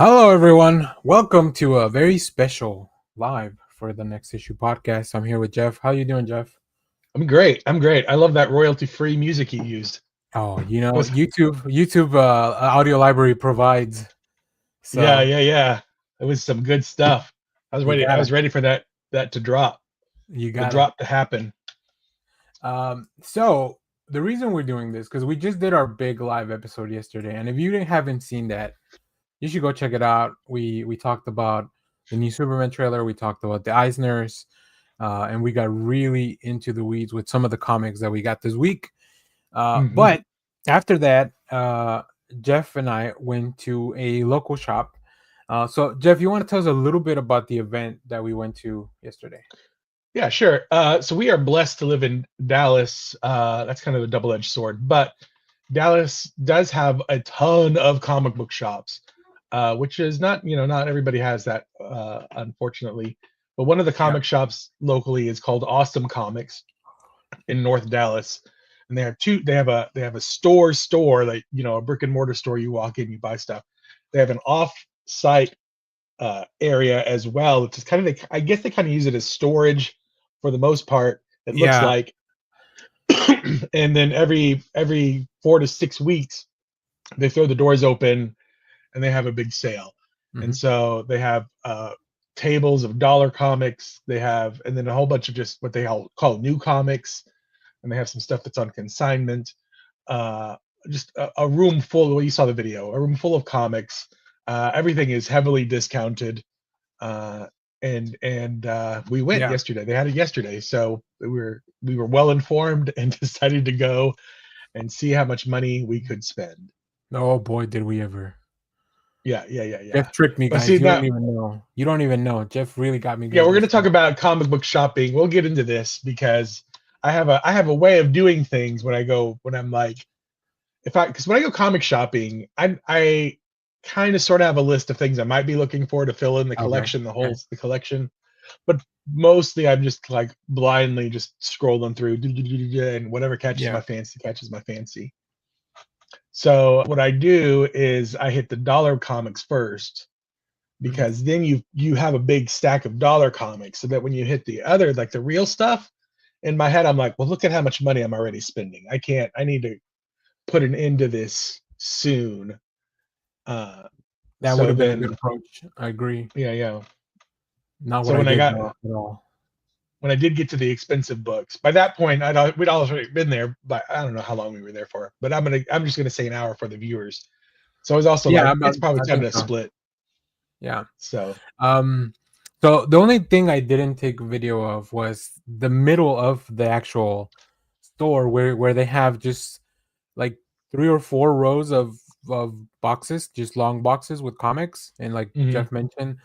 Hello, everyone. Welcome to a very special live for the Next Issue podcast. I'm here with Jeff. How you doing, Jeff? I'm great. I'm great. I love that royalty-free music he used. Oh, That was YouTube audio library provides. yeah, So yeah, yeah. It was some good stuff. I was you ready. I got it. was ready for that to drop, You for the got it. drop to happen. So the reason we're doing this because we just did our big live episode yesterday, and if you haven't seen that, you should go check it out. We talked about the new Superman trailer. We talked about the Eisners, and we got really into the weeds with some of the comics that we got this week. Hmm. But after that, Jeff and I went to a local shop. So, Jeff, you want to tell us a little bit about the event that we went to yesterday? Yeah, sure. So we are blessed to live in Dallas. That's kind of a double-edged sword, but Dallas does have a ton of comic book shops, which is not, not everybody has that, unfortunately. But one of the Yeah. comic shops locally is called Awesome Comics in North Dallas, and they have two. They have a store like a brick and mortar store. You walk in, you buy stuff. They have an off-site area as well. It's just kind of I guess they kind of use it as storage for the most part. It looks Yeah. like, and then every 4 to 6 weeks they throw the doors open and they have a big sale. Hmm. And so they have tables of dollar comics. They have and then a whole bunch of just what they call new comics, and they have some stuff that's on consignment. Uh, just a room full. Well, you saw the video. A room full of comics. Everything is heavily discounted. Uh, and we went Yeah. yesterday. They had it yesterday, so we were well informed and decided to go and see how much money we could spend. Oh boy, did we ever! Yeah, yeah, yeah, yeah. Jeff tricked me, But guys. see You don't now, even know. You don't even know. Jeff really got me yeah, good we're going this to talk time. about comic book shopping. We'll get into this because I have a way of doing things when I'm like if I because when I go comic shopping, I kind of sort of have a list of things I might be looking for to fill in the Okay. collection, Okay. the collection. But mostly I'm just like blindly just scrolling through and whatever Yeah. catches my fancy. So what I do is I hit the dollar comics first Mhm. because then you have a big stack of dollar comics so that when you hit the other like the real stuff in my head I'm like, well, look at how much money I'm already spending. I need to put an end to this soon. Uh, That would so have been a good then, approach. I agree. yeah, yeah. Not what So I did though at all. when I did get to the expensive books, by that point we'd already been there, but I don't know how long we were there for. But I'm just gonna say an hour for the viewers. So I was also Yeah, like, it's probably I time think to so. split. Yeah. So Um, so the only thing I didn't take video of was the middle of the actual store where they have just like 3 or 4 rows of boxes, just long boxes with comics, and like mhm. Jeff mentioned,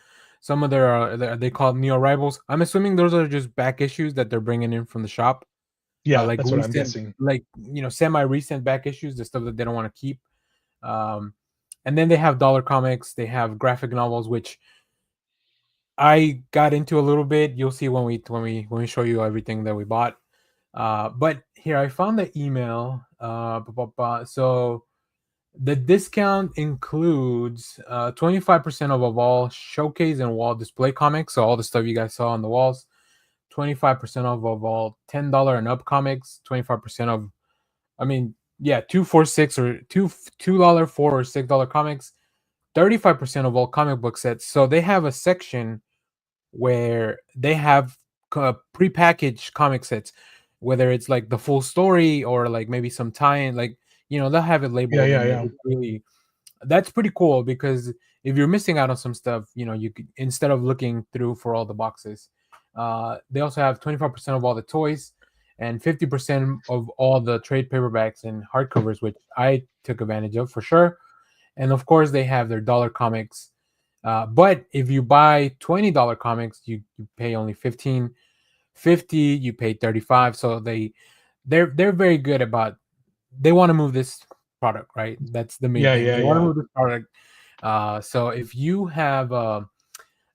some of their they call it new arrivals. I'm assuming those are just back issues that they're bringing in from the shop, Yeah, like that's what I'm recent, guessing. like semi recent back issues, the stuff that they don't want to keep. Um, and then they have dollar comics, they have graphic novels, which I got into a little bit. You'll see when we show you everything that we bought. But here I found the email. So the discount includes 25% of all showcase and wall display comics. So all the stuff you guys saw on the walls. 25% of all $10 and up comics. 25% of, I mean, yeah, 2 4 6 or $2 $4 or $6 comics. 35% of all comic book sets. So they have a section where they have prepackaged comic sets, whether it's like the full story or like maybe some tie-in, like they'll have it Yeah, labeled, yeah, and yeah. it's really that's pretty cool because if you're missing out on some stuff, you could instead of looking through for all the boxes, they also have 25% of all the toys and 50% of all the trade paperbacks and hardcovers, which I took advantage of for sure. And of course, they have their dollar comics. But if you buy $20 comics, you pay only 15.50. You pay 35. So they're very good about they want to move this product, right? That's the main Yeah, thing. yeah, They want to yeah. move this product. So if you have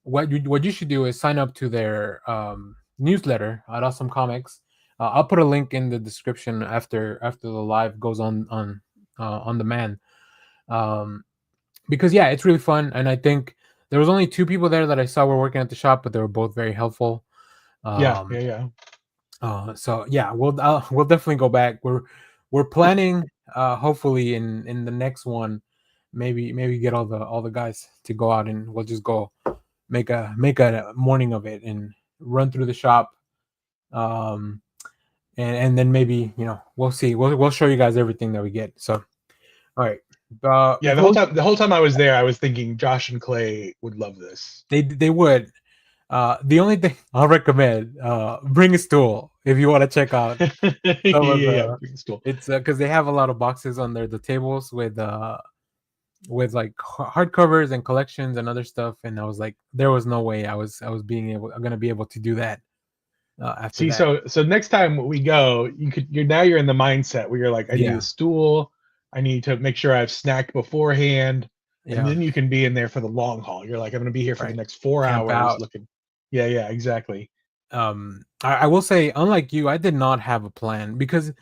what you should do is sign up to their newsletter at Awesome Comics. I'll put a link in the description after the live goes on demand. Um, because yeah, it's really fun, and I think there was only two people there that I saw were working at the shop, but they were both very helpful. Yeah, Um, yeah, yeah. so yeah, we'll definitely go back. We're planning, hopefully in the next one, maybe get all the guys to go out, and we'll just go make a morning of it and run through the shop. Um, and then maybe we'll see. We'll show you guys everything that we get. So all right, Yeah, the whole time I was there, I was thinking Josh and Clay would love this. they would. The only thing I'll recommend, bring a stool if you want to check out Yeah, some of yeah, the. it's cool. It's because they have a lot of boxes on the tables with like hardcovers and collections and other stuff, and I was like, there was no way I'm gonna be able to do that after See, that. so next time we go, you're in the mindset where you're like, I need Yeah, a stool, I need to make sure I've snacked beforehand, and yeah, then you can be in there for the long haul. You're like, I'm gonna be here for the right. next four Camp hours out. looking. Yeah, yeah, exactly. I will say, unlike you, I did not have a plan because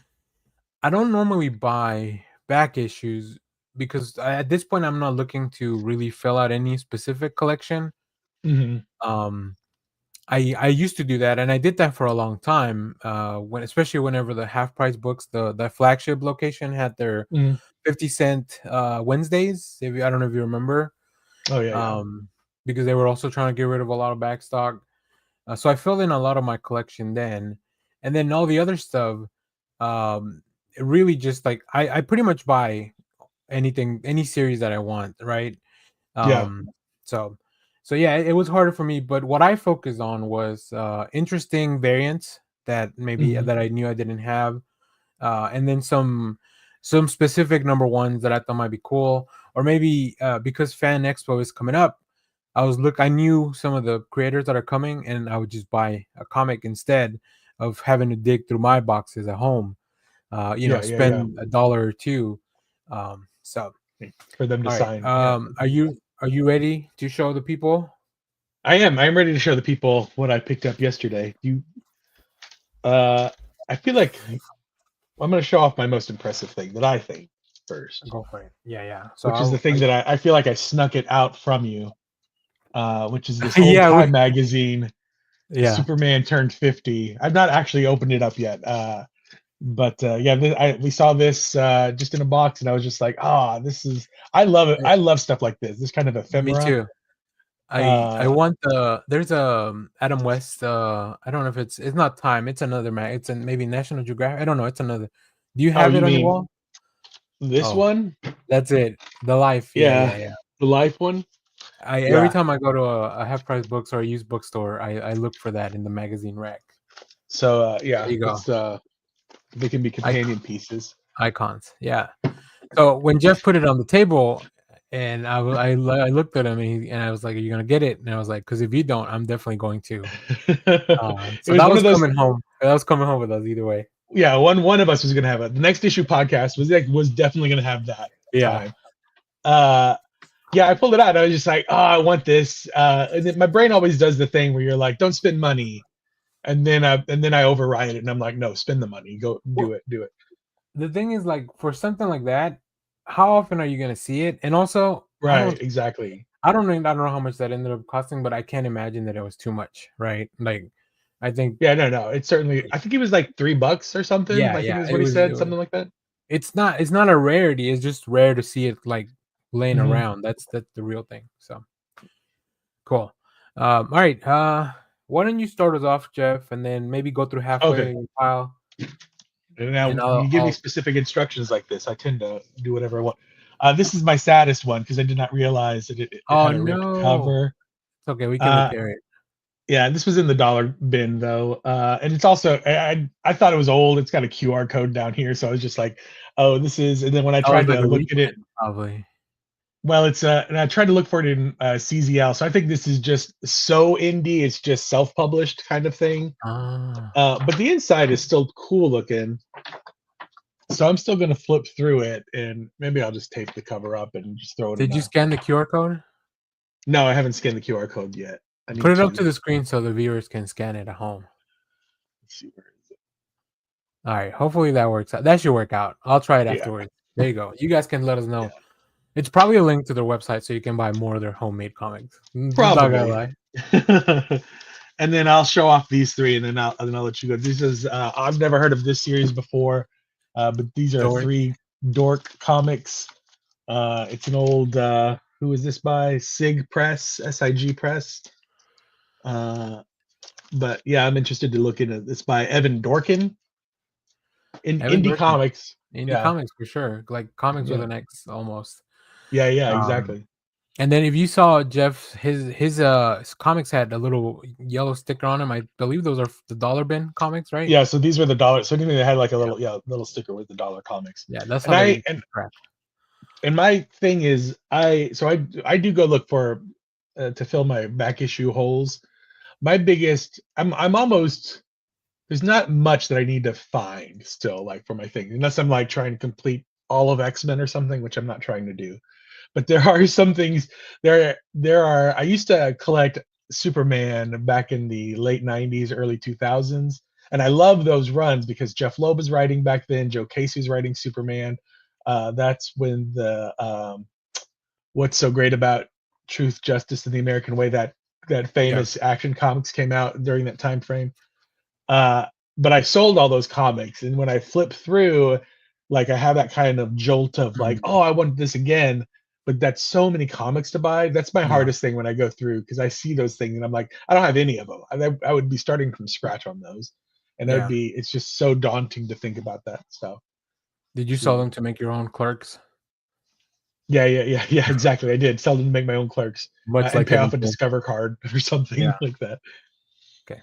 I don't normally buy back issues because at this point I'm not looking to really fill out any specific collection. Hmm. Um, I used to do that, and I did that for a long time. When especially whenever the half price books, the flagship location had their Hmm. 50 cent Wednesdays. I don't know if you remember, Oh yeah, yeah, um, because they were also trying to get rid of a lot of back stock. So I filled in a lot of my collection then, and then all the other stuff. It really just like I pretty much buy anything, any series that I want, right? yeah. Um, so so yeah, it was harder for me, but what I focused on was interesting variants that maybe Hmm. that I knew I didn't have, and then some specific number ones that I thought might be cool, or maybe because Fan Expo is coming up, I knew some of the creators that are coming, and I would just buy a comic instead of having to dig through my boxes at home. Yeah, yeah, yeah. Spend a dollar or two. So For them to all right. sign. Yeah, Are you ready to show the people? I am. I am ready to show the people what I picked up yesterday. Uh, I feel like I'm going to show off my most impressive thing that I think first, Go for it. Yeah, yeah. So which is the thing that I feel like I snuck it out from you, which is this old yeah, Time magazine, the yeah. Superman turned 50. I've not actually opened it up yet, but yeah, we saw this just in a box, and I was just like, this is. I love it. I love stuff like this. This kind of Me ephemera. too. I Uh, want there's a Adam West. I don't know if it's not Time. It's another mag. It's maybe National Geographic. I don't know. It's another. Do you oh, have you it on your mean wall? this Oh, one? that's it. The Life. Yeah, Yeah, yeah, yeah. the Life one. I every Yeah. time I go to a half price books or a used bookstore, I look for that in the magazine rack. So There yeah, you go. it's they can be Icon, companion pieces. icons. Yeah. So when Jeff put it on the table, and I looked at him, and I was like, "Are you gonna get it?" And I was like, "Because if you don't, I'm definitely going to." It So was that one was of those. coming home. That was coming home with us either way. Yeah, one of us was gonna have it. The next issue podcast was definitely gonna have that Yeah. time. Uh, yeah, I pulled it out. I was just like, I want this. And then my brain always does the thing where you're like, don't spend money, and then I override it, and I'm like, no, spend the money. Go Well, do it. the thing is, like, for something like that, how often are you gonna see it? And also, Right, exactly. I don't know how much that ended up costing, but I can't imagine that it was too much, right? Like, I think, Yeah, no, no. It's certainly. I think it was like $3 or something. yeah, I think yeah, is it what he was. said, something like that. It's not a rarity. It's just rare to see it like laying Hmm. around. That's the real thing. So cool. All right. Why don't you start us off, Jeff, and then maybe go through halfway Okay. in your pile, And now, and when I'll you give me I'll. specific instructions like this, I tend to do whatever I want. This is my saddest one because I did not realize that it Oh had a ripped no, cover. it's okay. We can Uh, repair it. yeah, this was in the dollar bin though, and it's also I thought it was old. It's got a QR code down here, so I was just like, oh, this is. And then when I Oh, tried it's like to a look at it, reprint, probably. well, it's and I tried to look for it in CZL, so I think this is just so indie. It's just self-published kind of thing. Ah, But the inside is still cool looking. So I'm still gonna flip through it, and maybe I'll just tape the cover up and just throw it in did you a. scan the QR code? No, I haven't scanned the QR code yet. I Put need it up to. to the screen so the viewers can scan it at home. Let's see where is it? All right. Hopefully that works out. That should work out. I'll try it Yeah, afterwards. There you go. You guys can let us yeah. know It's probably a link to their website so you can buy more of their homemade comics. Not gonna Probably. lie. And then I'll show off these three, and then I'll let you go. This is I've never heard of this series before, but these are Dork. three Dork comics. It's an old who is this by? Sig Press, SIG Press. But yeah, I'm interested to look into this by Evan Dorkin in Evan Indie Dorkin. Comics. Indie Yeah, comics for sure. Like comics with yeah, an X almost. yeah, Um, exactly. and then if you saw Jeff, his comics had a little yellow sticker on them. I believe those are the dollar bin comics, right? Yeah, so these were the dollar. So anyway, they had like a Yeah, little sticker with the dollar comics. yeah. That's And how they I used to track. and my thing is I do go look for to fill my back issue holes. My biggest I'm almost there's not much that I need to find still like for my thing unless I'm like trying to complete all of X-Men or something, which I'm not trying to do. But there are some things there are I used to collect Superman back in the late 90s, early 2000s, and I love those runs because Jeff Loeb was writing back then, Joe Casey was writing Superman. That's when the What's So Great About Truth, Justice, and the American Way, that Yeah. famous Action Comics came out during that time frame. Uh, but I sold all those comics, and when I flip through, like I have that kind of jolt of like, Mhm. oh, I want this again. But that's so many comics to buy. That's my Yeah. hardest thing when I go through because I see those things and I'm like, I don't have any of them. I would be starting from scratch on those, and Yeah. it's just so daunting to think about that stuff. Did you sell To them to make your own clerks? yeah, exactly. I did sell them to make my own clerks Much and like pay Evan off a King. Discover card or something Yeah. like that. Okay.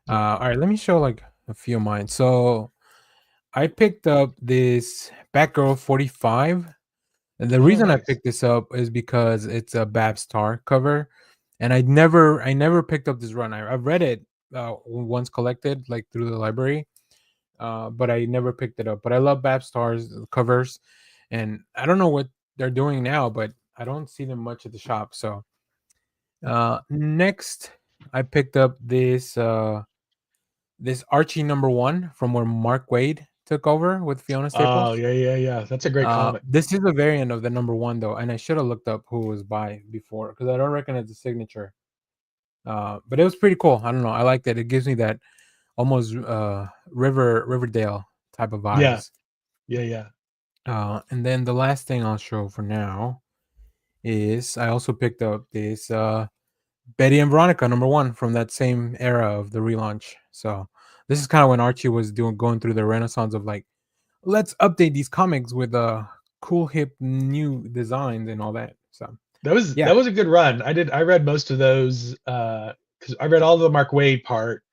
Yeah. All right. Let me show like a few of mine. So I picked up this Batgirl 45. And the Oh, reason I nice. picked this up is because it's a Bab Star cover, and I never picked up this run. I've read it once collected, like through the library, but I never picked it up. But I love Bab Star's covers, and I don't know what they're doing now, but I don't see them much at the shop. So next, I picked up this Archie #1 from where Mark Waid took over with Fiona Oh, Staples. yeah. That's a great comic. This is a variant of the #1 though, and I should have looked up who it was by before because I don't recognize the signature. But it was pretty cool. I don't know. I liked it. It gives me that almost Riverdale type of Yeah, vibes. yeah. And then the last thing I'll show for now is I also picked up this Betty and Veronica #1 from that same era of the relaunch. So this is kind of when Archie was going through the renaissance of like, let's update these comics with cool hip new designs and all that. So yeah. That was a good run. I read most of those because I read all the Mark Wade part.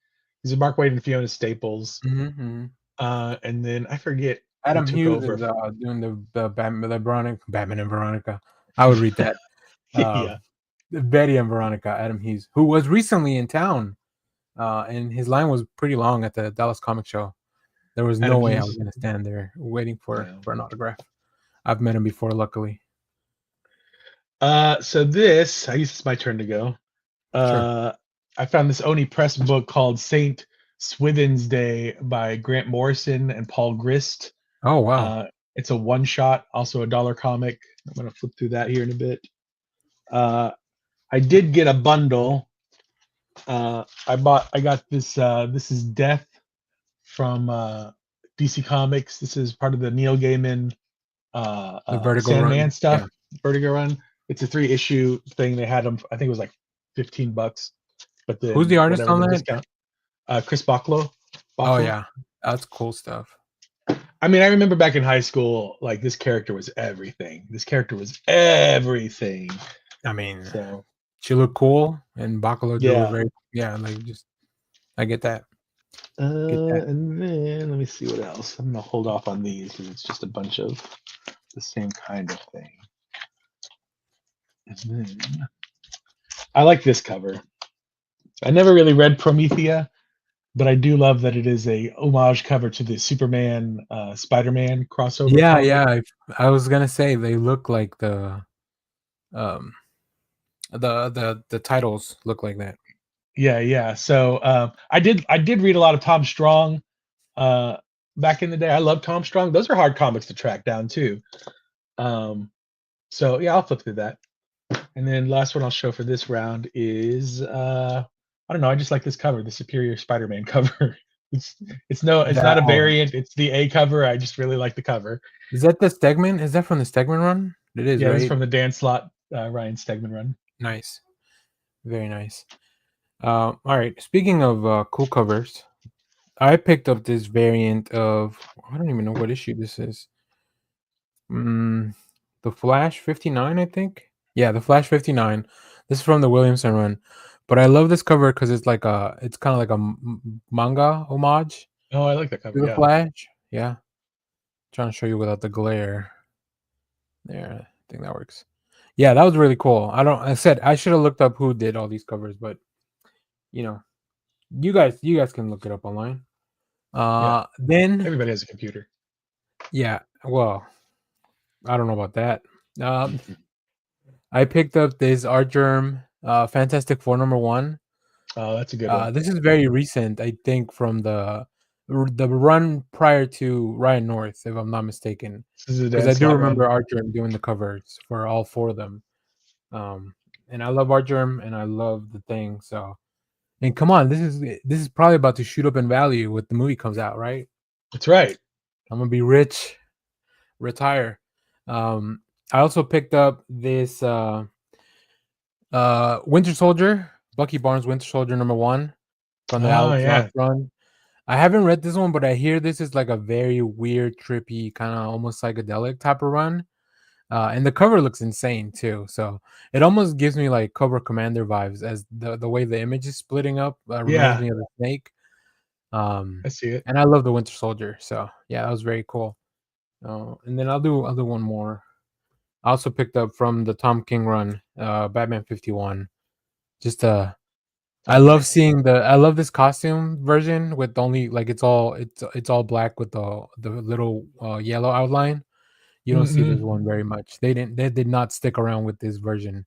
These are Mark Wade and Fiona Staples. Mhm. And then I forget who Adam took Hughes over. is doing the Batman and Veronica. I would read that. Yeah, Betty and Veronica. Adam Hughes, who was recently in town, and his line was pretty long at the Dallas Comic Show. There was no Adam way I was Hughes. gonna stand there waiting for Yeah. an autograph. I've met him before, luckily. So this, I guess it's my turn to go. Sure. Uh, I found this Oni Press book called Saint Swithin's Day by Grant Morrison and Paul Grist. Oh wow. Uh, it's a one shot, also a dollar comic. I'm gonna flip through that here in a bit. Uh, I did get a bundle. I got this. This is Death from DC Comics. This is part of the Neil Gaiman The Vertigo Sandman run. Yeah. stuff. Vertigo run. It's a 3 issue thing. They had them. I think it was like $15, but Who's the then artist whatever on the that? discount. Chris Bachlo. Oh Bachlo. yeah, that's cool stuff. I mean, I remember back in high school, like this character was everything. This character was everything. I mean, So she looked cool, and Bacalo drew her yeah. very. Yeah, like just I get that. Get that. And then let me see what else. I'm gonna hold off on these because it's just a bunch of the same kind of thing. And then I like this cover. I never really read Promethea, but I do love that it is a homage cover to the Superman Spider-Man crossover Yeah, comic. yeah. I was gonna say they look like um the titles look like that. Yeah. So I did read a lot of Tom Strong uh, back in the day. I love Tom Strong. Those are hard comics to track down too. Um, So yeah, I'll flip through that. And then last one I'll show for this round is I don't know, I just like this cover, the Superior Spider-Man cover. It's it's That not a oh, variant, it's the A cover. I just really like the cover. is that the Stegman? Is that from the Stegman run? It is, Yeah, this is right? from the Dan Slott Ryan Stegman run. Nice, very nice. All right. Speaking of cool covers, I picked up this variant of I don't even know what issue this is. Mm, the Flash 59, I think. Yeah, the Flash 59. This is from the Williamson run, but I love this cover because it's kind of like a manga homage Oh, I like that cover, to the yeah. Flash. Yeah, trying to show you without the glare. There, I think that works. Yeah, that was really cool. I said I should have looked up who did all these covers, but you know, you guys can look it up online. Yeah. Then Everybody has a computer. yeah, well, I don't know about that. Um, I picked up this Art Germ Fantastic Four #1. Oh, that's a good one. This is very recent, I think, from the run prior to Ryan North, if I'm not mistaken, This is a because Dan I do Slott remember run. Art Germ doing the covers for all four of them. And I love Art Germ and I love the thing. So, and come on, this is probably about to shoot up in value when the movie comes out, right? That's right. I'm gonna be rich, retire. Um, I also picked up this Winter Soldier, Bucky Barnes Winter Soldier #1 from the Oh Alex Ross yeah. run. I haven't read this one, but I hear this is like a very weird, trippy, kind of almost psychedelic type of run. And the cover looks insane too. So it almost gives me like Cobra Commander vibes, as the way the image is splitting up reminds Yeah, me of the snake. I see it. And I love the Winter Soldier. So yeah, that was very cool. And then I'll do one more. I also picked up from the Tom King run, Batman 51. Just I Oh love yeah. seeing I love this costume version with only like it's all black with the little yellow outline. You don't see this Hmm. one very much. They did not stick around with this version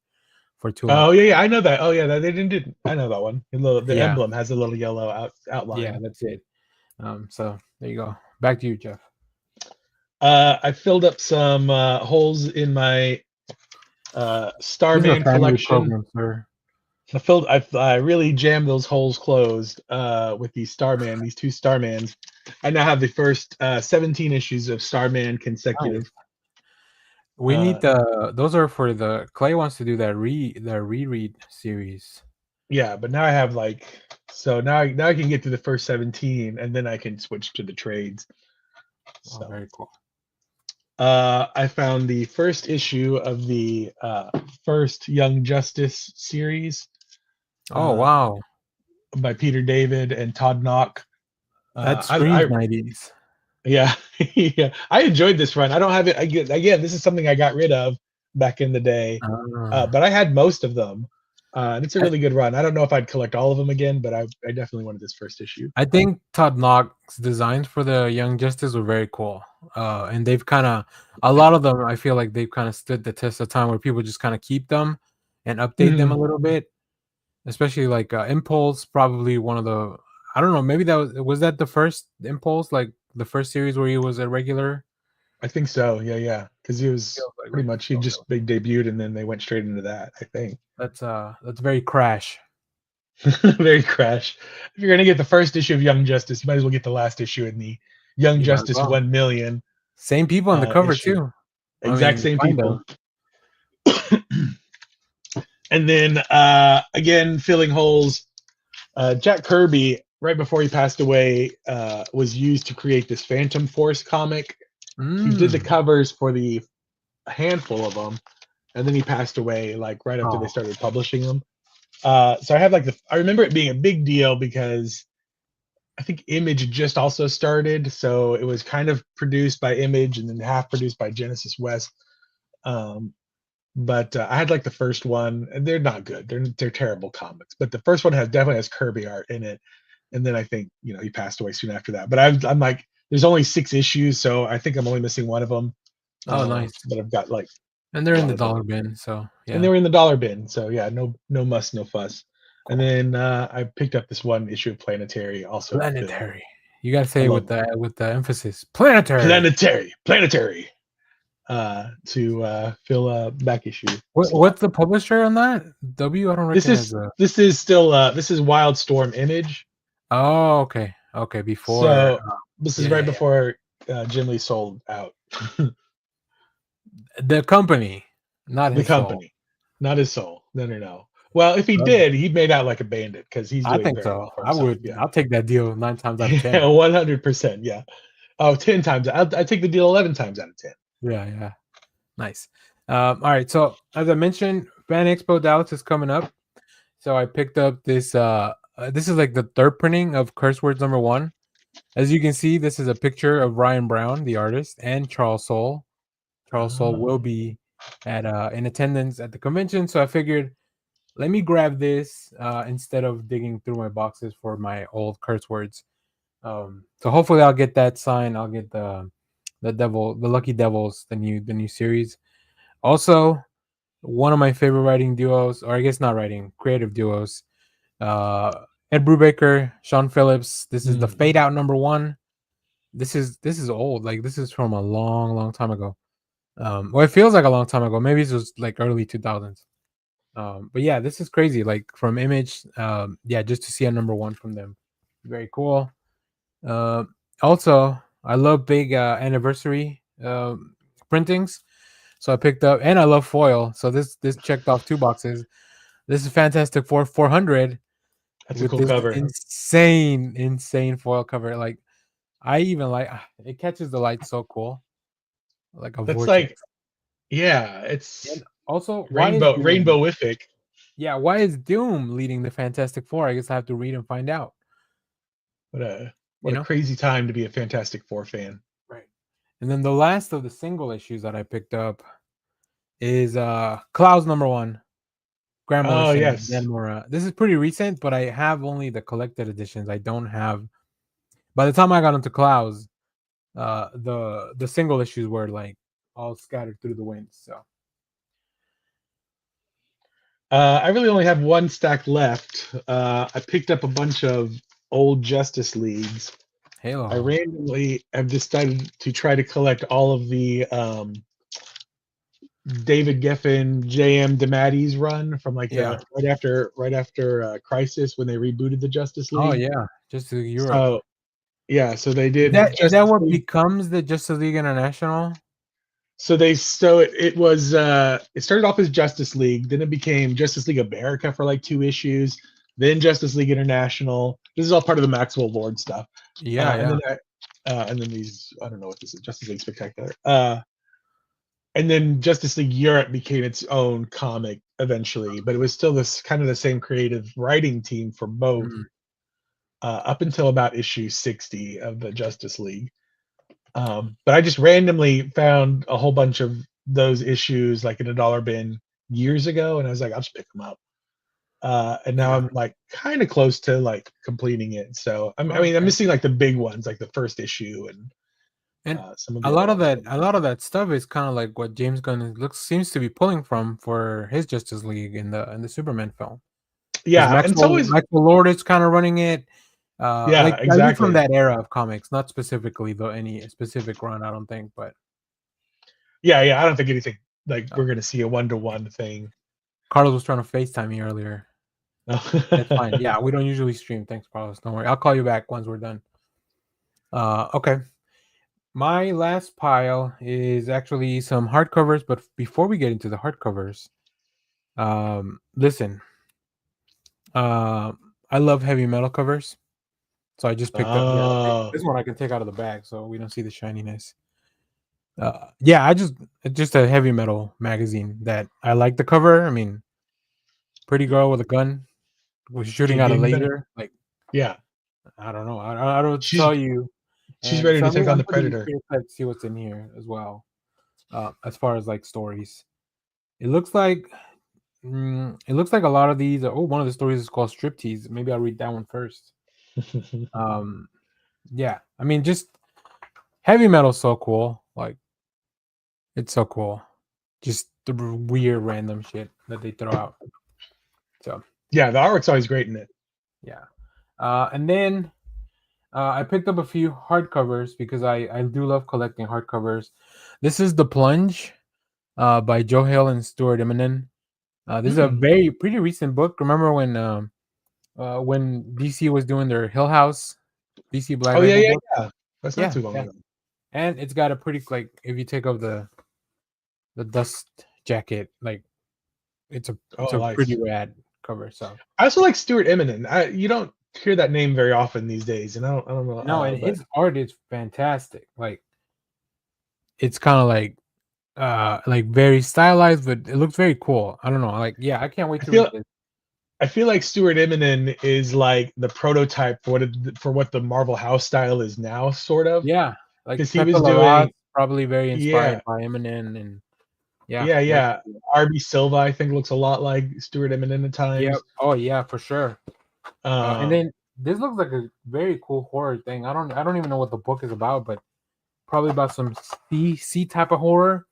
for too long. Oh yeah, yeah, I know that. Oh yeah, they didn't. I know that one. The Yeah, emblem has a little yellow yeah, outline. that's it. So there you go. Back to you, Jeff. I filled up some holes in my This is a Starman family collection. program, sir. I really jammed those holes closed with these two Starmans. I now have the first 17 issues of Starman consecutive. Nice. We Uh, need those are for the Clay wants to do the reread series. yeah, but now I have like now I can get to the first 17 and then I can switch to the trades. Oh, So very cool. I found the first issue of the first Young Justice series Oh uh, wow. by Peter David and Todd Knock. That I screams 90s. Yeah, yeah, I enjoyed this run. I don't have it again. This is something I got rid of back in the day, Ah. but I had most of them, and it's a I, really good run. I don't know if I'd collect all of them again, but I definitely wanted this first issue. I think Todd Knock's designs for the Young Justice were very cool. And they've kind of a lot of them. I feel like they've kind of stood the test of time, where people just kind of keep them and update them a Mhm. little bit. Especially like Impulse, probably one of the. I don't know. Maybe that was that the first Impulse, like the first series where he was a regular. I think so. Yeah, yeah, because he was Feels like pretty right. much he just big debuted, and then they went straight into that. I think That's very Crash. very Crash. If you're gonna get the first issue of Young Justice, you might as well get the last issue in the Young You might as Justice well. 1,000,000 Same people on the cover issue. too. I Exact mean, same kind people. of. And then again, filling holes. Jack Kirby, right before he passed away, was used to create this Phantom Force comic. He did the Mm. covers for a handful of them, and then he passed away like right after they Oh, started publishing them. So I have like I remember it being a big deal because I think Image just also started, so it was kind of produced by Image and then half produced by Genesis West. Um, but I had like the first one, and they're not good. They're terrible comics. But the first one definitely has Kirby art in it, and then I think he passed away soon after that. But I'm like, there's only 6 issues, so I think I'm only missing one of them. oh, nice. But I've got like And a they're in lot the of them, dollar bin, so and they yeah. were in the dollar bin. So yeah, no muss, no fuss. And Cool. then I picked up this one issue of Planetary, also to fill. Planetary. You gotta I say love with the emphasis. Planetary. Planetary. to fill a back issue slot. What's the publisher on that? W. I don't This recognize is the. this is still this is Wildstorm Image. Oh, okay, okay. Before, So this is yeah, right yeah, before Jim Lee sold out. yeah. The company, not The his soul. company, not his soul. No, no, no. Well, if he Okay. did, he made out like a bandit because he's I doing think very so. well for I himself. would. Yeah, I'll take that deal 9 times out of yeah, 10. 100%. Yeah. Oh, 10 times. I take the deal 11 times out of 10. Yeah, yeah. Nice. All right. So as I mentioned, Fan Expo Dallas is coming up. So I picked up this. This is like the third printing of Curse Words #1. As you can see, this is a picture of Ryan Brown, the artist, and Charles Soule. Charles Soule will Oh, be at in attendance at the convention. So I figured, let me grab this instead of digging through my boxes for my old Curse Words. So hopefully I'll get that sign. I'll get the Lucky Devils, the new series. Also, one of my favorite writing duos, or I guess not writing, creative duos. Uh, Ed Brubaker, Sean Phillips. This is the mm. Fade Out #1. This is old. Like this is from a long, long time ago. Well, it feels like a long time ago. Maybe it was like early 2000s. But yeah, this is crazy. Like from Image, yeah, just to see a #1 from them, very cool. Uh, Also, I love big anniversary printings, so I picked up, and I love foil. So this checked off 2 boxes. This is Fantastic Four 400 That's a with cool this cover. insane foil cover. Like I even like it catches the light so cool, like a That's like, vortex. yeah, And it's also, why is Doom? rainbowific. Yeah, why is Doom leading the Fantastic Four? I guess I have to read and find out. What You a know, crazy time to be a Fantastic Four fan. right? And then the last of the single issues that I picked up is Clouds #1, Grant Oh Morrison, yes, Dan Mora. This is pretty recent, but I have only the collected editions. I don't have. By the time I got into Clouds, the single issues were like all scattered through the wind. So I really only have one stack left. I picked up a bunch of old Justice Leagues. I Halo, randomly have decided to try to collect all of the David Geffen, J.M. DeMatteis run from like yeah. the right after Crisis when they rebooted the Justice Oh League. yeah, just to Europe. So yeah, so they Is did that Justice what League. becomes the Justice League International? So it was it started off as Justice League, then it became Justice League America for like 2 issues, then Justice League International. This is all part of the Maxwell Lord stuff. Yeah, And yeah. then these, I don't know what this is, Justice League Spectacular. And then Justice League Europe became its own comic eventually, but it was still this kind of the same creative writing team for both Mm, up until about issue 60 of the Justice League. But I just randomly found a whole bunch of those issues like in a dollar bin years ago, and I was like, I'll just pick them up. And now yeah. I'm like kind of close to like completing it. So I Oh, mean, I'm okay. missing like the big ones, like the first issue and And some of a the other lot of ones. that, a lot of that stuff is kind of like what James Gunn looks seems to be pulling from for his Justice League in the Superman film. Because Yeah, and it's always Maxwell Lord is kind of running it. yeah, Like at least from exactly. that era of comics, not specifically though any specific run, I don't think. But Yeah, yeah. I don't think anything like uh, we're gonna see a 1-to-1 thing. Carlos was trying to FaceTime me earlier. That's fine. Yeah, we don't usually stream. Thanks, Carlos. Don't worry. I'll call you back once we're done. Okay. My last pile is actually some hardcovers, but before we get into the hardcovers, listen, I love heavy metal covers, so I just picked up. Yeah, Oh, this one I can take out of the bag, so we don't see the shininess. Yeah, it's just a heavy metal magazine that I like the cover. I mean, pretty girl with a gun was shooting keep out a getting better. laser. Like Yeah, I don't know, I don't know what to she's tell you. she's And ready so to take on I'm the pretty Predator. excited to see what's in here as well. As far as like stories, it looks like it looks like a lot of these. Oh, one of the stories is called Striptease. Maybe I'll read that one first. Um, yeah, I mean, just heavy metal's so cool. Like, it's so cool. Just the weird random shit that they throw out. So Yeah, the artwork's always great in it. yeah, and then I picked up a few hardcovers because I do love collecting hardcovers. This is The Plunge, by Joe Hill and Stuart Immonen. This is a Hmm. very pretty recent book. Remember when DC was doing their Hill House DC Black Oh yeah, Label yeah, book? yeah. That's not Yeah, too long yeah. ago. And it's got a pretty like if you take off the dust jacket, like it's Oh, a pretty nice. rad cover. So I also like Stuart Eminem. You don't hear that name very often these days, and I don't know, no, and but his art is fantastic. Like it's kind of like very stylized, but it looks very cool. I don't know. Like yeah, I can't wait I to read feel this. I feel like Stuart Eminem is like the prototype for what the Marvel House style is now, sort of, Yeah, like because he Pepe was Larraz, doing probably very yeah, inspired by Eminem, and yeah, yeah, very yeah. cool. RB Silva, I think, looks a lot like Stuart Eminem at Yep. times. Oh yeah, for sure. And Um, then this looks like a very cool horror thing. I don't even know what the book is about, but probably about some sea type of horror.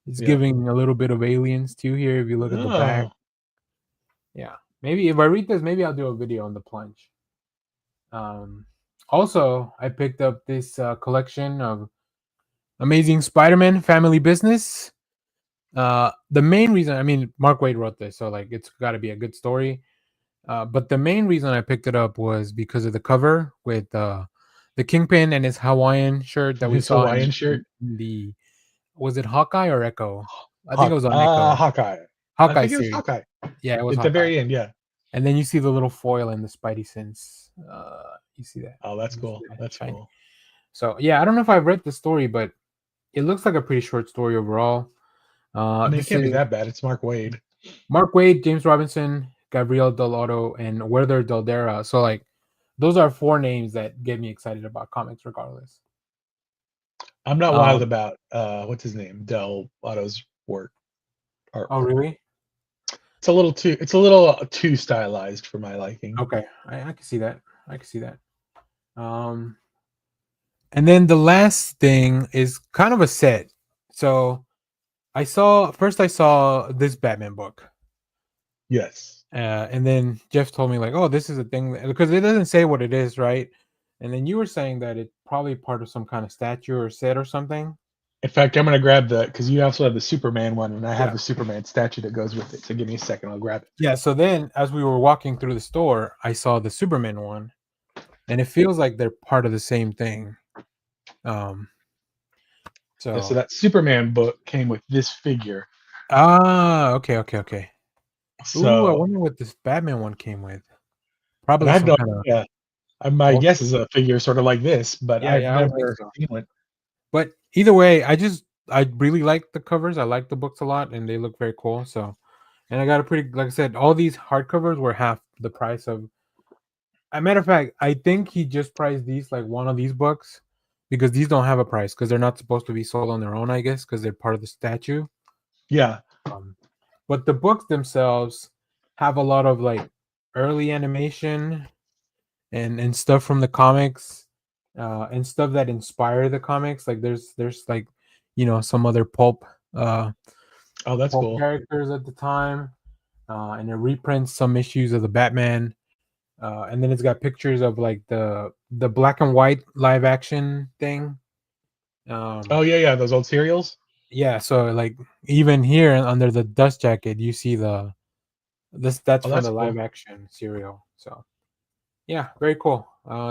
It's yeah. giving a little bit of aliens too here. If you look at the back, Oh, yeah. Maybe if I read this, maybe I'll do a video on the plunge. Um, Also, I picked up this collection of Amazing Spider-Man Family Business. The main reason, I mean, Mark Waid wrote this, so like it's got to be a good story. But the main reason I picked it up was because of the cover with the Kingpin and his Hawaiian shirt that we his saw Hawaiian shirt. in the was it Hawkeye or Echo? I think it was on Echo. Hawkeye. I Hawkeye think it was series. Hawkeye. Yeah, it was At the Hawkeye. very end, yeah. And then you see the little foil in the Spidey sense. You see that? Oh, that's You see cool. that That's shiny. cool. So yeah, I don't know if I've read the story, but it looks like a pretty short story overall. I mean, it This can't be is that bad. It's Mark Wade. Mark Waid, James Robinson, Gabriel Del Oro, and Werther Daldera. So like those are four names that get me excited about comics regardless. I'm not wild Um, about what's his name, Del Otto's oh artwork. really? It's a little too stylized for my liking. Okay. I can see that. I can see that. Um and then the last thing is kind of a set. So I saw this Batman book. Yes. And then Jeff told me like, "Oh, this is a thing," because it doesn't say what it is, right? And then you were saying that it's probably part of some kind of statue or set or something. In fact, I'm gonna grab the because you also have the Superman one, and I have Yeah. the Superman statue that goes with it. So give me a second, I'll grab it. Yeah. So then, as we were walking through the store, I saw the Superman one, and it feels like they're part of the same thing. Um. Yeah, so So. that Superman book came with this figure. Okay. Okay. Okay. Ooh, I So, wonder what this Batman one came with. and I Probably have some no kind of. idea. My Alt- guess is a figure sort of like this, but Yeah. I've Yeah. I would think never so. seen one. But either way, I really like the covers. I like the books a lot, and they look very cool. So, and I got a pretty, like I said, all these hardcovers were half the price of. A matter of fact, I think he just priced these like one of these books because these don't have a price because they're not supposed to be sold on their own. I guess because they're part of the statue. Yeah. Um, but the books themselves have a lot of like early animation and stuff from the comics, and stuff that inspire the comics. Like there's like some other uh Oh, that's pulp cool. characters at the time, and it reprints some issues of the Batman. And then it's got pictures of like the black and white live action thing. Oh Um, yeah, yeah. Those old serials. yeah, so like even here under the dust jacket, you see this that's Oh, from that's the live cool. action serial. So yeah, very cool.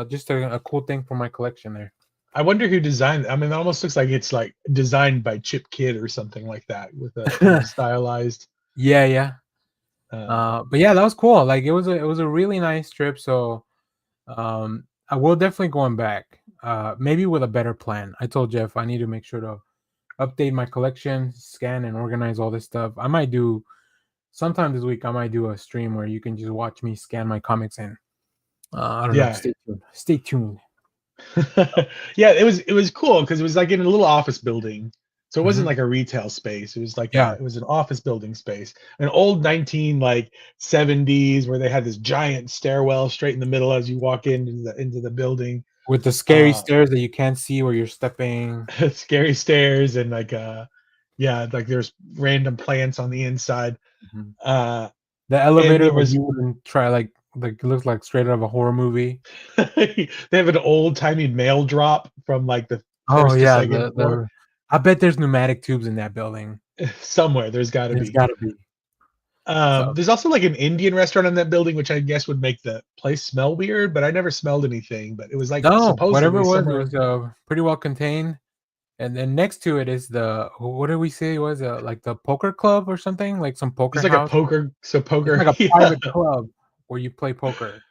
Just a cool thing for my collection there. I wonder who designed. I mean, it almost looks like it's like designed by Chip Kidd or something like that, with a kind of a stylized. Yeah, yeah. Uh, But yeah, that was cool. Like it was a really nice trip. So I will definitely going back. Maybe with a better plan. I told Jeff I need to make sure to update my collection, scan and organize all this stuff. I might do sometime this week. I might do a stream where you can just watch me scan my comics and I don't know. yeah, Stay tuned. Stay tuned. yeah. It was cool because it was like in a little office building, so it wasn't Hmm. like a retail space. It was like Yeah, it was an office building space, an old 19 like 70s where they had this giant stairwell straight in the middle as you walk into the building. with the scary Uh, stairs that you can't see where you're stepping. scary stairs and like yeah, like there's random plants on the inside. Mhm. Uh, The and elevator there that was you wouldn't try. Like Like it looks like straight out of a horror movie. They have an old timey mail drop from like the Oh first to yeah, second the floor. the I bet there's pneumatic tubes in that building. Somewhere there's got to There's be. got to be. So There's also like an Indian restaurant in that building, which I guess would make the place smell weird, but I never smelled anything. But it was like no, whatever supposedly it somewhere. was pretty well contained. And then next to it is the what did we say it was like the poker club or something like some poker There's like a house. poker, so It's poker, like a yeah. private club where you play poker.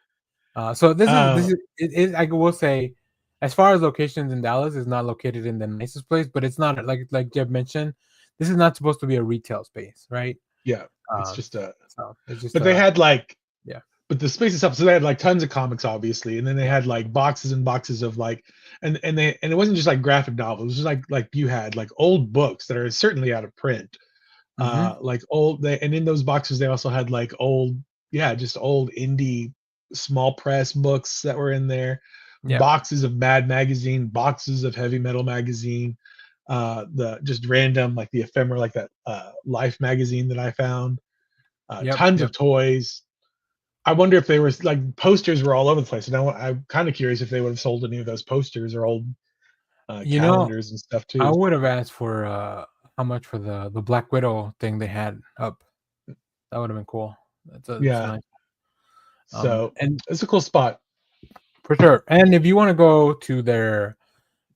So this Uh, is it is I will say, as far as locations in Dallas, is not located in the nicest place, but it's not like Jeb mentioned. This is not supposed to be a retail space, right? yeah, it's Um, just a. so it's just But they had like, yeah. but the space itself. So they had like tons of comics, obviously, and then they had like boxes and boxes of like, and it wasn't just like graphic novels. It was just like you had like old books that are certainly out of print. Mm-hmm. Like old, and in those boxes they also had like old, yeah, just old indie small press books that were in there, Yeah. boxes of Mad Magazine, boxes of Heavy Metal Magazine, the just random like the ephemera, like that Life magazine that I found, Yep. tons Yep. of toys. I wonder if they were like posters were all over the place, and I'm kind of curious if they would have sold any of those posters or old You know, calendars and stuff I too. would have asked for how much for the Black Widow thing they had up. That would have been cool. That's a Yeah, nice. so And it's a cool spot. for sure. And if you want to go to their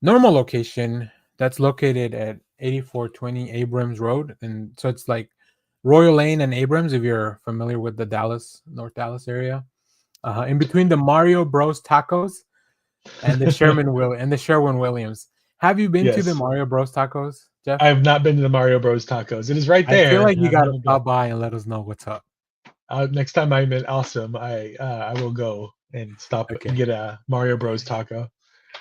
normal location, that's located at 8420 Abrams Road, and so it's like Royal Lane and Abrams. If you're familiar with the Dallas, North Dallas area, in between the Mario Bros Tacos and the Sherwin Williams. Have you been to the Yes. Mario Bros Tacos, Jeff? I have not been to the Mario Bros. Tacos. It is right I feel there, like and you I got to haven't been. stop by and let us know what's up. Next time I'm in Awesome, I will go and stop and Okay, get a Mario Bros. Taco.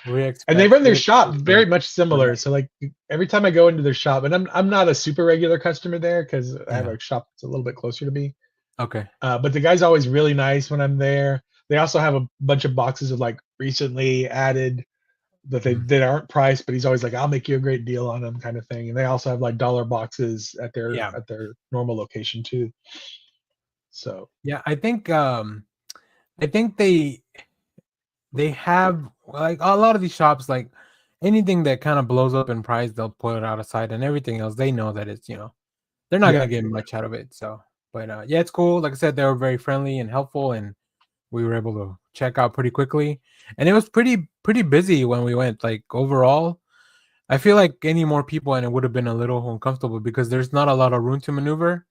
we And they expect run their we shop expect very much the similar. best. So like every time I go into their shop, and I'm not a super regular customer there because I have Yeah. a shop that's a little bit closer to me. Okay. But the guy's always really nice when I'm there. They also have a bunch of boxes of like recently added that they Mhm. that aren't priced, but he's always like, "I'll make you a great deal on them," kind of thing. And they also have like dollar boxes Yeah. at their normal location too. So Yeah. I think they have like a lot of these shops like anything that kind of blows up in price they'll put it out aside and everything else they know that it's they're not yeah, gonna get much out of it so but yeah it's cool like I said they were very friendly and helpful and we were able to check out pretty quickly and it was pretty busy when we went like overall I feel like any more people and it would have been a little uncomfortable because there's not a lot of room to maneuver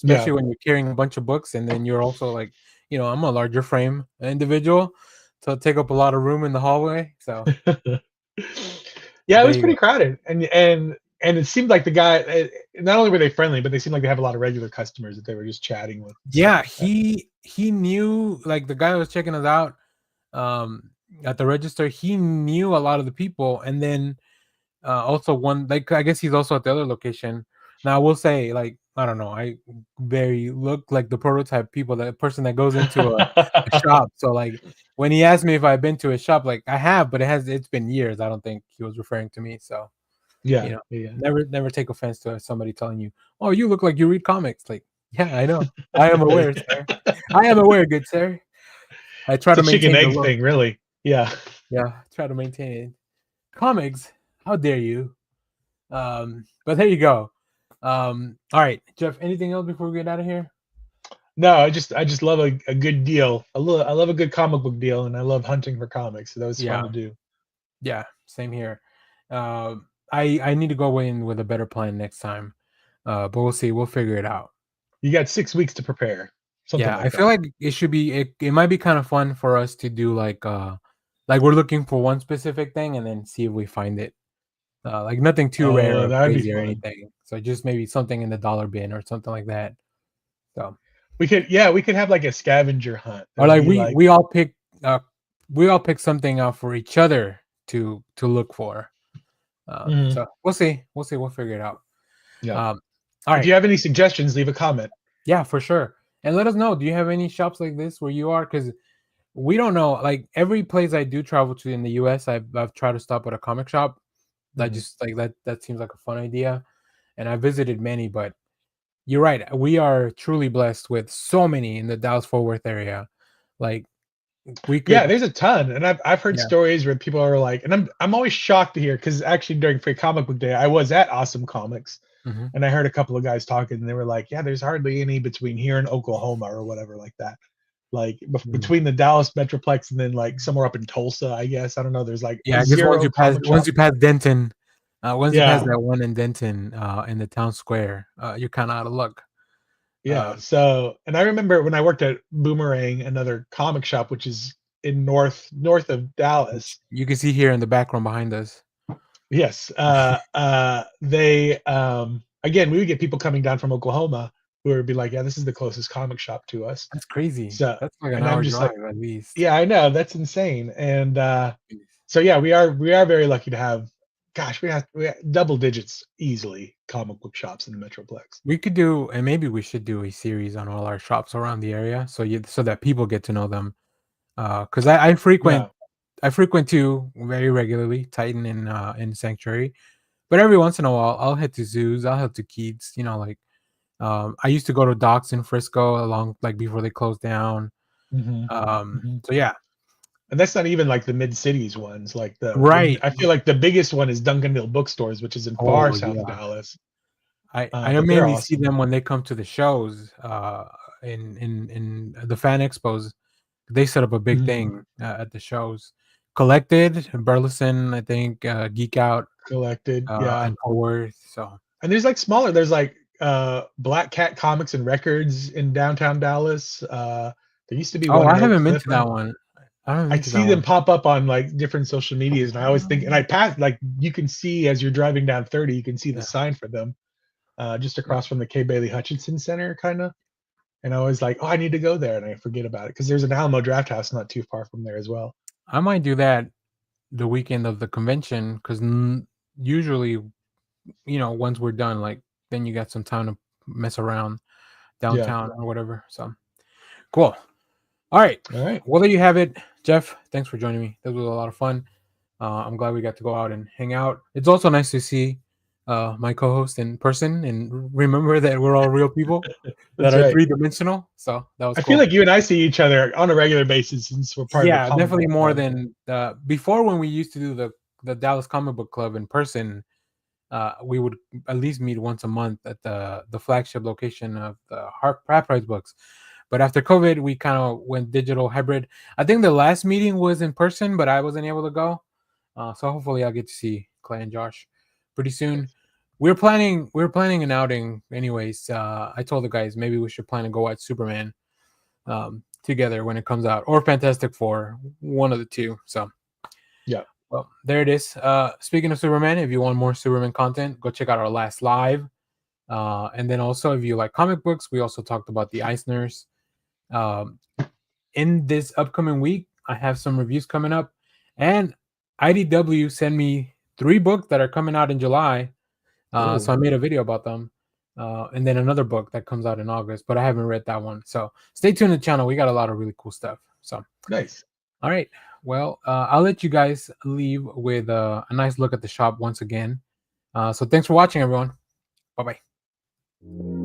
yeah. especially when you're carrying a bunch of books and then you're also like I'm a larger frame individual so take up a lot of room in the hallway so Yeah, it there was you pretty go. crowded, and it seemed like the guy. Not only were they friendly, but they seemed like they have a lot of regular customers that they were just chatting with and stuff Yeah, like that. he knew like the guy who was checking us out at the register, he knew a lot of the people and then also one like I guess he's also at the other location. Now I will say like I don't know, I very look like the prototype people that person that goes into a shop. So like when he asked me if I've been to a shop, like I have, but it's been years. I don't think he was referring to me. So Yeah, yeah. never take offense to somebody telling you, "Oh, you look like you read comics." Like, yeah, I know. I am aware, sir. I am aware, good sir. I try It's a to chicken maintain the egg look. thing, really. Yeah. Yeah, try to maintain it. Comics, how dare you? But there you go. All right, Jeff. Anything else before we get out of here? No, I just love a good deal. I love a good comic book deal, and I love hunting for comics. So that was fun Yeah, to do. yeah, same here. I need to go in with a better plan next time. But we'll see. We'll figure it out. You got 6 weeks to prepare, something Yeah, I like feel that. like it should be it might be kind of fun for us to do like we're looking for one specific thing and then see if we find it. Like nothing too rare Oh, or that'd be crazy or fun. anything. So just maybe something in the dollar bin or something like that. So We could have like a scavenger hunt. or There'd like be we like, we all pick uh we all pick something out for each other to look for. mhm, So we'll see. We'll see. We'll figure it out. yeah. Um all If right. you have any suggestions, leave a comment. Yeah, for sure. And let us know. Do you have any shops like this where you are? Because we don't know. Like every place I do travel to in the US, I've tried to stop at a comic shop. That Mhm. just like that seems like a fun idea. And I visited many, but you're right. We are truly blessed with so many in the Dallas Fort Worth area. Like we Yeah, could, there's a ton, and I've heard yeah. stories where people are like, and I'm always shocked to hear because actually during Free Comic Book Day, I was at Awesome Comics, Hmm. and I heard a couple of guys talking, and they were like, "Yeah, there's hardly any between here and Oklahoma or whatever like that. Like between the Dallas Metroplex and then like somewhere up in Tulsa, I guess. I don't know. There's like Yeah, I guess zero comic once shops. you pass Denton, once you pass Yeah, that one in Denton, in the town square, you're kind of out of luck. yeah. Um, So, and I remember when I worked at Boomerang, another comic shop, which is in north of which Dallas. you can see here in the background behind us. Yes. They again, we would get people coming down from Oklahoma who would be like, "Yeah, this is the closest comic shop to us." That's crazy. So, That's like an and I'm hour just like, drive at least. "Yeah, I know, that's insane." And so yeah, we are very lucky to have, gosh, we have double digits easily comic book shops in the Metroplex. We could do, and maybe we should do a series on all our shops around the area, so that people get to know them. Because Yeah. I frequent too very regularly, Titan and in Sanctuary. But every once in a while, I'll head to zoos. I'll head to Keats. Like I used to go to Docks in Frisco along like before they closed down. Mhm. Mhm. So yeah, And that's not even like the mid cities ones. Like the right. I feel like the biggest one is Duncanville Bookstores, which is in far Oh south of yeah. Dallas. I But they're mainly see awesome. them when they come to the shows, in the fan expos. They set up a big Mhm. thing at the shows. Collected, Burleson, I think, Geek Out, Collected, yeah. and Forward. So, And there's like smaller, there's like Black Cat Comics and Records in downtown Dallas. There used to be oh, one I in Oak haven't been Cliff. to that one. I haven't I been to that see them one. pop up on like different social medias, and I always think, and I pass, like you can see as you're driving down 30, you can see the Yeah, sign for them just yeah. across from the K. Bailey Hutchinson Center, kind of. And I was like, oh, I need to go there, and I forget about it because there's an Alamo Draft House not too far from there as well. I might do that the weekend of the convention because usually, once we're done, like then you got some time to mess around Yeah. downtown or whatever. So cool. All right. All right. Well, there you have it, Jeff. Thanks for joining me. This was a lot of fun. I'm glad we got to go out and hang out. It's also nice to see my co-host in person and remember that we're all real people that That's are right. three-dimensional. So that was I feel cool. like you and I see each other on a regular basis since we're part of the Yeah, comic definitely book more club. than before when we used to do the Dallas Comic Book Club in person. We would at least meet once a month at the flagship location of the Half Price Books. But after COVID, we kind of went digital hybrid. I think the last meeting was in person, but I wasn't able to go. So hopefully I'll get to see Clay and Josh pretty soon. We're planning an outing anyways. I told the guys maybe we should plan to go watch Superman together when it comes out, or Fantastic Four, one of the two. So Yeah. well, there it is. Speaking of Superman, if you want more Superman content, go check out our last live. And then also, if you like comic books, we also talked about the Eisners. Um, in this upcoming week, I have some reviews coming up, and IDW sent me 3 books that are coming out in July. So Oh, I made a video about them. And then another book that comes out in August, but I haven't read that one. So stay tuned to the channel. We got a lot of really cool stuff. So, nice. all right. Well, I'll let you guys leave with a nice look at the shop once again. So thanks for watching, everyone. Bye bye.